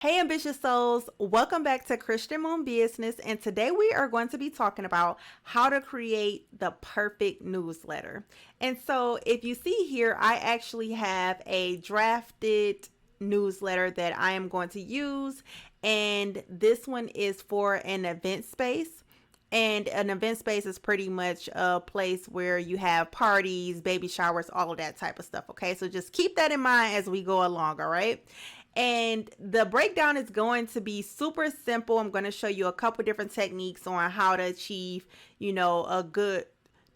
Hey, ambitious souls, welcome back to Christian Moon Business. And today we are going to be talking about how to create the perfect newsletter. And so, if you see here, I actually have a drafted newsletter that I am going to use, and this one is for an event space. And an event space is pretty much a place where you have parties, baby showers, all of that type of stuff. Okay, so just keep that in mind as we go along. All right. And the breakdown is going to be super simple. I'm going to show you a couple different techniques on how to achieve, a good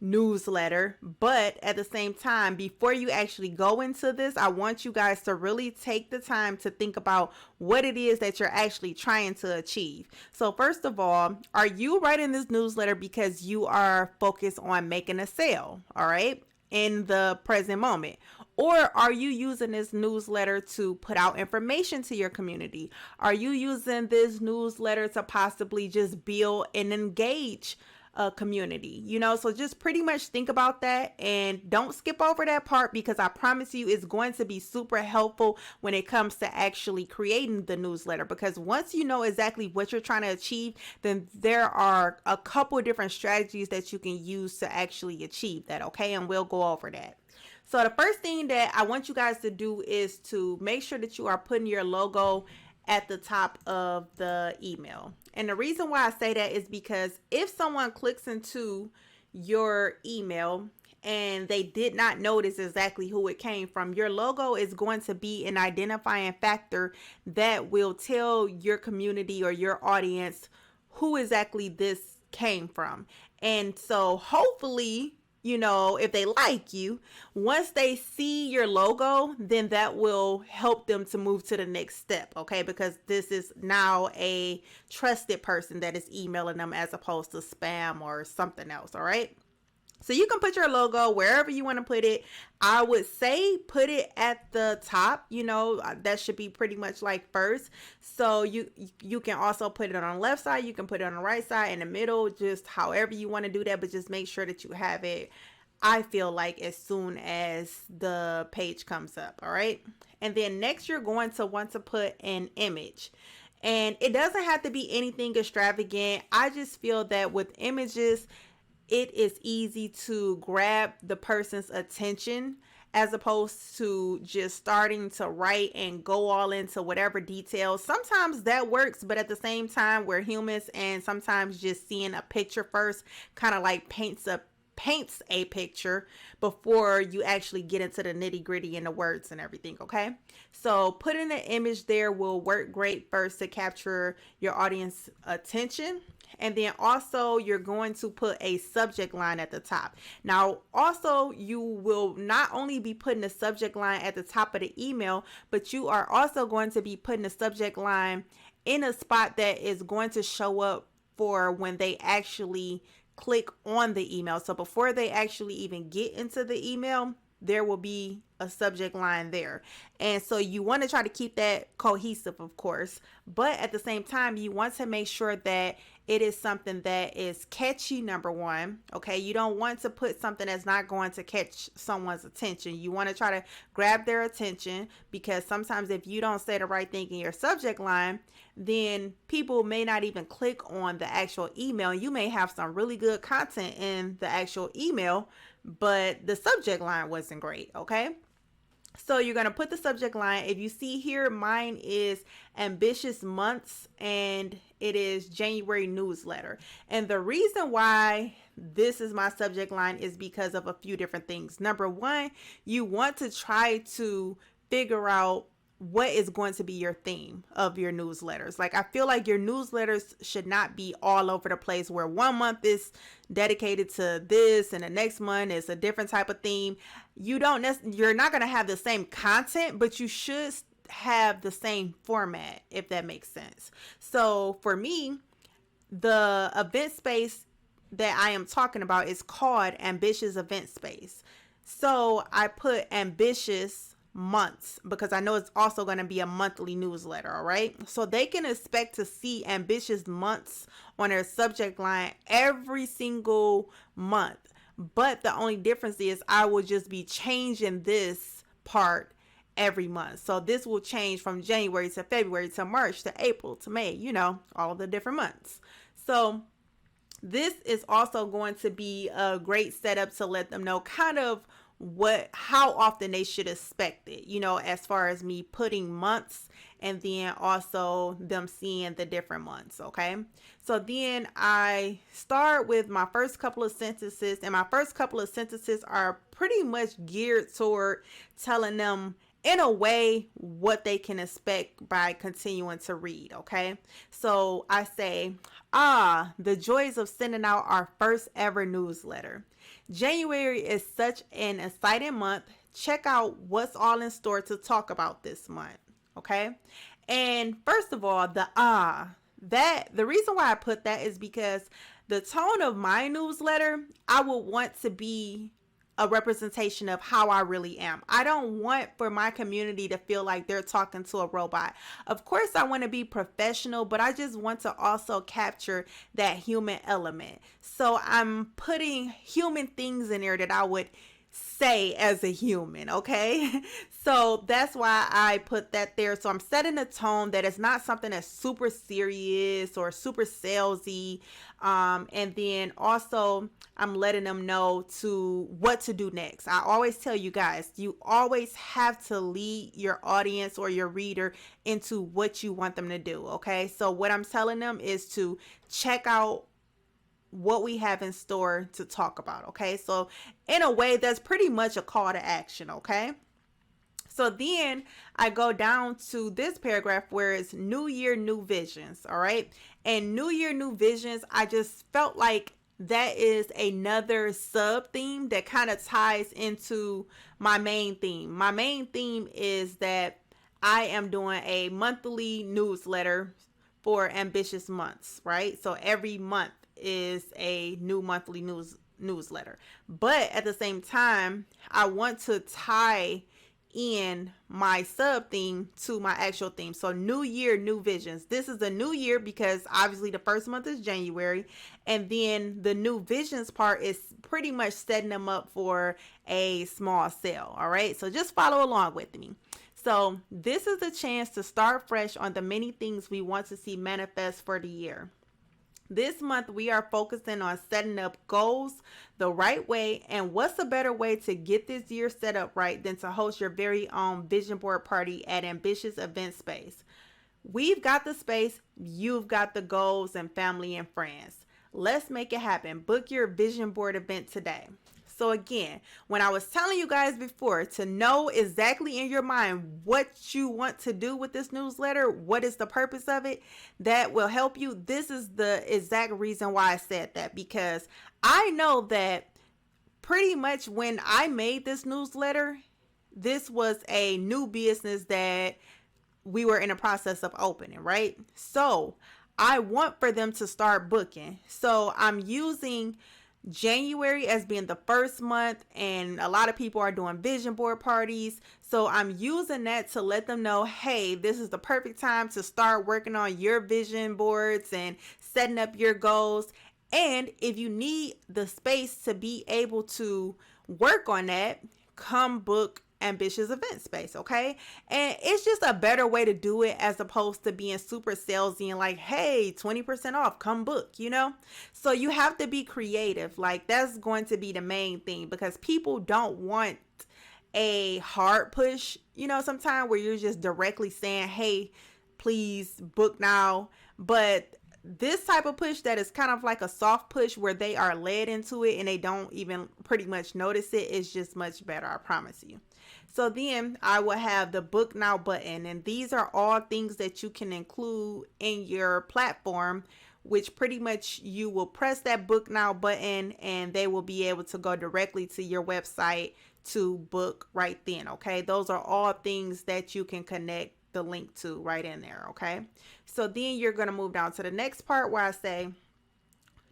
newsletter. But at the same time, before you actually go into this, I want you guys to really take the time to think about what it is that you're actually trying to achieve. So first of all, are you writing this newsletter because you are focused on making a sale? All right, in the present moment? Or are you using this newsletter to put out information to your community? Are you using this newsletter to possibly just build and engage a community? So just pretty much think about that and don't skip over that part, because I promise you it's going to be super helpful when it comes to actually creating the newsletter. Because once you know exactly what you're trying to achieve, then there are a couple different strategies that you can use to actually achieve that. Okay, and we'll go over that. So the first thing that I want you guys to do is to make sure that you are putting your logo at the top of the email. And the reason why I say that is because if someone clicks into your email and they did not notice exactly who it came from, your logo is going to be an identifying factor that will tell your community or your audience who exactly this came from. And so hopefully, if they like you, once they see your logo, then that will help them to move to the next step, okay? Because this is now a trusted person that is emailing them as opposed to spam or something else, all right? So you can put your logo wherever you want to put it. I would say put it at the top. That should be pretty much like first. So you can also put it on the left side. You can put it on the right side, in the middle, just however you want to do that. But just make sure that you have it, I feel like, as soon as the page comes up. All right. And then next, you're going to want to put an image. And it doesn't have to be anything extravagant. I just feel that with images, it is easy to grab the person's attention as opposed to just starting to write and go all into whatever details. Sometimes that works, but at the same time, we're humans, and sometimes just seeing a picture first kind of like paints a picture before you actually get into the nitty gritty and the words and everything. Okay, so putting an image there will work great first to capture your audience attention. And then also you're going to put a subject line at the top. Now, also, you will not only be putting the subject line at the top of the email, but you are also going to be putting the subject line in a spot that is going to show up for when they actually click on the email. So before they actually even get into the email, there will be a subject line there. And so you want to try to keep that cohesive, of course, but at the same time, you want to make sure that it is something that is catchy, number one. Okay, you don't want to put something that's not going to catch someone's attention. You want to try to grab their attention, because sometimes if you don't say the right thing in your subject line, then people may not even click on the actual email. You may have some really good content in the actual email, but the subject line wasn't great. Okay, so you're going to put the subject line. If you see here, mine is ambitious months, and it is January newsletter. And the reason why this is my subject line is because of a few different things. Number one, you want to try to figure out what is going to be your theme of your newsletters. Like, I feel like your newsletters should not be all over the place, where one month is dedicated to this and the next month is a different type of theme. You're not going to have the same content, but you should have the same format, if that makes sense. So for me, the event space that I am talking about is called Ambitious Event Space. So I put ambitious months because I know it's also going to be a monthly newsletter. All right, so they can expect to see ambitious months on their subject line every single month. But the only difference is I will just be changing this part every month. So this will change from January to February to March to April to May, all the different months. So this is also going to be a great setup to let them know kind of how often they should expect it, as far as me putting months and then also them seeing the different months. Okay. So then I start with my first couple of sentences, and my first couple of sentences are pretty much geared toward telling them in a way what they can expect by continuing to read. Okay. So I say, the joys of sending out our first ever newsletter. January is such an exciting month. Check out what's all in store to talk about this month. Okay. And first of all, the reason why I put that is because the tone of my newsletter, I would want to be a representation of how I really am. I don't want for my community to feel like they're talking to a robot. Of course, I want to be professional, but I just want to also capture that human element. So I'm putting human things in there that I would say as a human. Okay. So that's why I put that there. So I'm setting a tone that is not something that's super serious or super salesy. And then also I'm letting them know what to do next. I always tell you guys, you always have to lead your audience or your reader into what you want them to do. Okay. So what I'm telling them is to check out what we have in store to talk about. Okay. So in a way, that's pretty much a call to action. Okay. So then I go down to this paragraph where it's New Year, New Visions. All right. And New Year, New Visions, I just felt like that is another sub theme that kind of ties into my main theme. My main theme is that I am doing a monthly newsletter for ambitious months, right? So every month is a new monthly newsletter. But at the same time, I want to tie in my sub theme to my actual theme. So New Year, New Visions. This is a new year because obviously the first month is January, and then the new visions part is pretty much setting them up for a small sale. All right. So just follow along with me. So this is a chance to start fresh on the many things we want to see manifest for the year. This month, we are focusing on setting up goals the right way. And what's a better way to get this year set up right than to host your very own vision board party at Ambitious Event Space? We've got the space, you've got the goals and family and friends. Let's make it happen. Book your vision board event today. So again, when I was telling you guys before to know exactly in your mind what you want to do with this newsletter, what is the purpose of it, that will help you. This is the exact reason why I said that, because I know that pretty much when I made this newsletter, this was a new business that we were in the process of opening, right? So I want for them to start booking. So I'm using January as being the first month, and a lot of people are doing vision board parties. So I'm using that to let them know, hey, this is the perfect time to start working on your vision boards and setting up your goals. And if you need the space to be able to work on that, come book Ambitious Event Space. Okay. And it's just a better way to do it as opposed to being super salesy and like, hey, 20% off, come book, So you have to be creative. Like that's going to be the main thing, because people don't want a hard push, sometimes where you're just directly saying, hey, please book now. But this type of push that is kind of like a soft push where they are led into it and they don't even pretty much notice it is just much better. I promise you. So then I will have the book now button, and these are all things that you can include in your platform, which pretty much you will press that book now button and they will be able to go directly to your website to book right then. Okay. Those are all things that you can connect the link to right in there. Okay. So then you're going to move down to the next part where I say,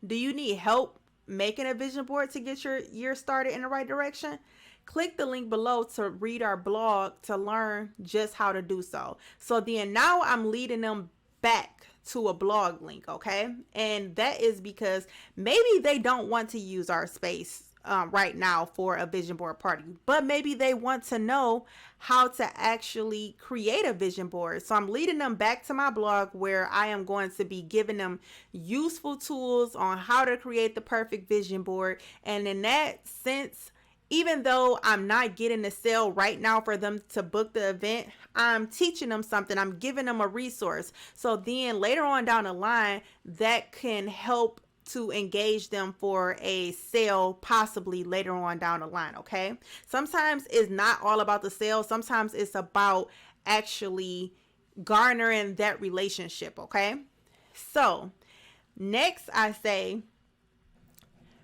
do you need help making a vision board to get your year started in the right direction? Click the link below to read our blog to learn just how to do so. So then now I'm leading them back to a blog link. Okay. And that is because maybe they don't want to use our space right now for a vision board party, but maybe they want to know how to actually create a vision board. So I'm leading them back to my blog where I am going to be giving them useful tools on how to create the perfect vision board. And in that sense, even though I'm not getting the sale right now for them to book the event, I'm teaching them something. I'm giving them a resource. So then later on down the line, that can help to engage them for a sale possibly later on down the line. Okay. Sometimes it's not all about the sale. Sometimes it's about actually garnering that relationship. Okay. So next I say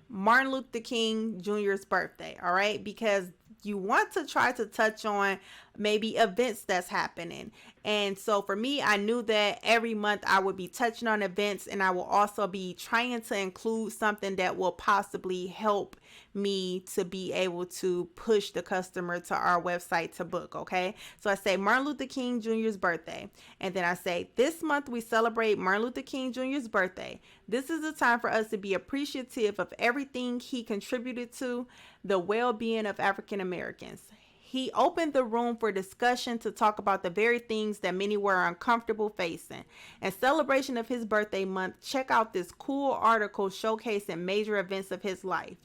Martin Luther King Jr.'s birthday. All right. Because you want to try to touch on maybe events that's happening. And so for me, I knew that every month I would be touching on events, and I will also be trying to include something that will possibly help me to be able to push the customer to our website to book. Okay. So I say Martin Luther King Jr.'s birthday. And then I say, this month we celebrate Martin Luther King Jr.'s birthday. This is a time for us to be appreciative of everything he contributed to the well-being of African Americans. He opened the room for discussion to talk about the very things that many were uncomfortable facing. In celebration of his birthday month, check out this cool article showcasing major events of his life.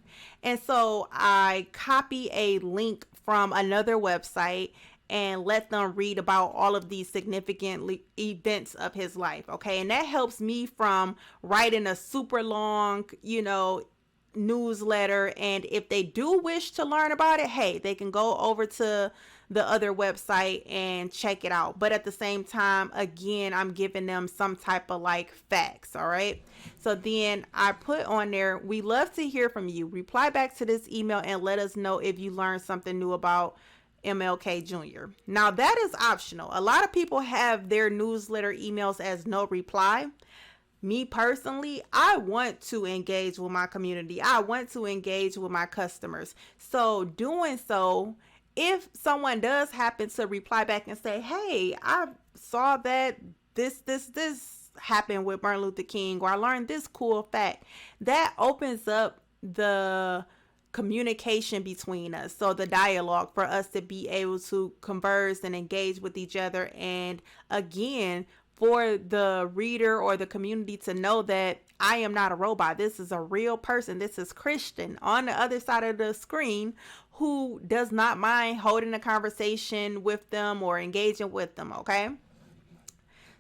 And so I copy a link from another website and let them read about all of these significant events of his life. Okay. And that helps me from writing a super long, newsletter. And if they do wish to learn about it, hey, they can go over to the other website and check it out. But at the same time, again, I'm giving them some type of like facts. All right. So then I put on there, we love to hear from you. Reply back to this email and let us know if you learned something new about MLK Jr. Now that is optional. A lot of people have their newsletter emails as no reply. Me personally, I want to engage with my community. I want to engage with my customers. So doing so, if someone does happen to reply back and say, hey, I saw that this happened with Martin Luther King, or I learned this cool fact, that opens up the communication between us. So the dialogue for us to be able to converse and engage with each other. And again, for the reader or the community to know that I am not a robot. This is a real person. This is Christian on the other side of the screen who does not mind holding a conversation with them or engaging with them. Okay.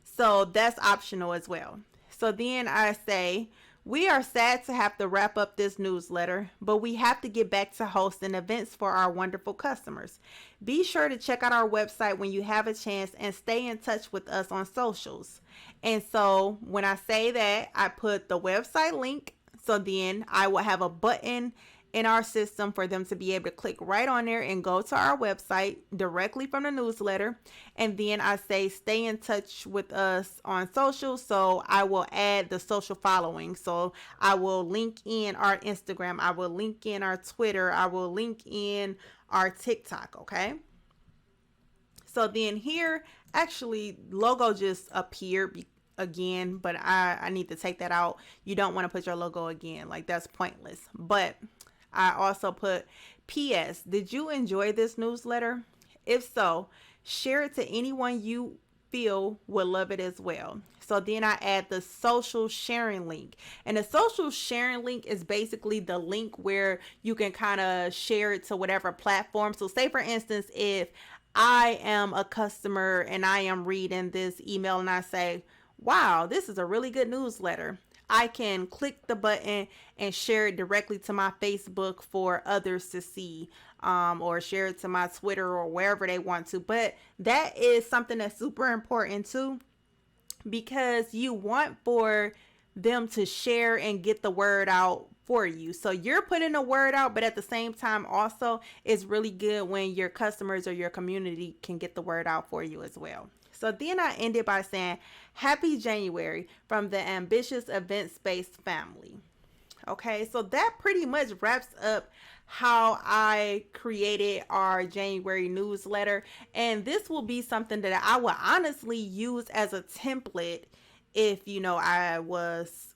So that's optional as well. So then I say, we are sad to have to wrap up this newsletter, but we have to get back to hosting events for our wonderful customers. Be sure to check out our website when you have a chance and stay in touch with us on socials. And so when I say that, I put the website link. So then I will have a button in our system for them to be able to click right on there and go to our website directly from the newsletter. And then I say, stay in touch with us on social. So I will add the social following. So I will link in our Instagram. I will link in our Twitter. I will link in our TikTok. Okay. So then here, actually, logo just appeared again, but I need to take that out. You don't want to put your logo again. Like, that's pointless. But I also put, P.S. Did you enjoy this newsletter? If so, share it to anyone you feel would love it as well. So then I add the social sharing link. And the social sharing link is basically the link where you can kind of share it to whatever platform. So say, for instance, if I am a customer and I am reading this email and I say, wow, this is a really good newsletter, I can click the button and share it directly to my Facebook for others to see, or share it to my Twitter or wherever they want to. But that is something that's super important too, because you want for them to share and get the word out for you. So you're putting the word out, but at the same time also it's really good when your customers or your community can get the word out for you as well. So then I ended by saying, happy January from the ambitious event space family. Okay, so that pretty much wraps up how I created our January newsletter. And this will be something that I will honestly use as a template if, I was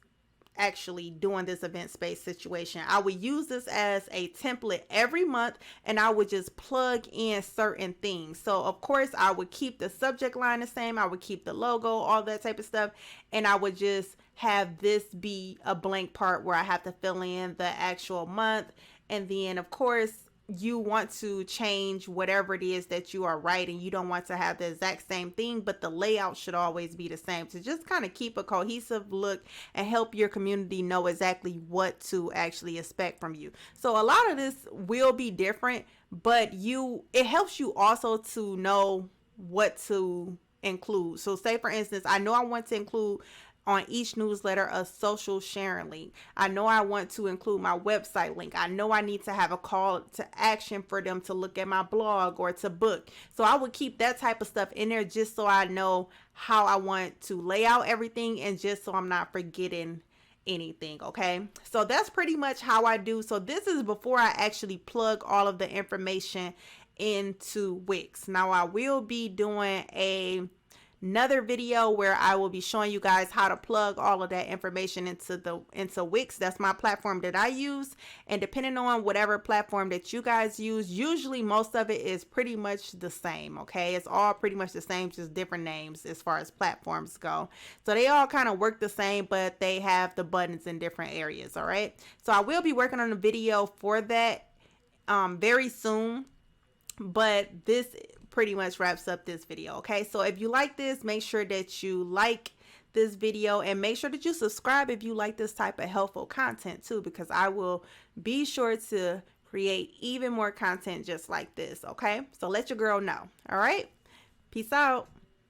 actually doing this event space situation. I would use this as a template every month, and I would just plug in certain things. So of course I would keep the subject line the same, I would keep the logo, all that type of stuff, and I would just have this be a blank part where I have to fill in the actual month. And then of course you want to change whatever it is that you are writing. You don't want to have the exact same thing, but the layout should always be the same to just kind of keep a cohesive look and help your community know exactly what to actually expect from you. So a lot of this will be different, but it helps you also to know what to include. So say for instance, I know I want to include on each newsletter a social sharing link. I know I want to include my website link. I know I need to have a call to action for them to look at my blog or to book. So I would keep that type of stuff in there just so I know how I want to lay out everything and just so I'm not forgetting anything. Okay, so that's pretty much how I do. So this is before I actually plug all of the information into Wix. Now I will be doing another video where I will be showing you guys how to plug all of that information into Wix. That's my platform that I use, and depending on whatever platform that you guys use, usually most of it is pretty much the same. Okay, it's all pretty much the same, just different names as far as platforms go. So they all kind of work the same, but they have the buttons in different areas. All right, so I will be working on a video for that very soon, but this pretty much wraps up this video. Okay, so if you like this, make sure that you like this video and make sure that you subscribe if you like this type of helpful content too, because I will be sure to create even more content just like this. Okay, so let your girl know. All right, peace out.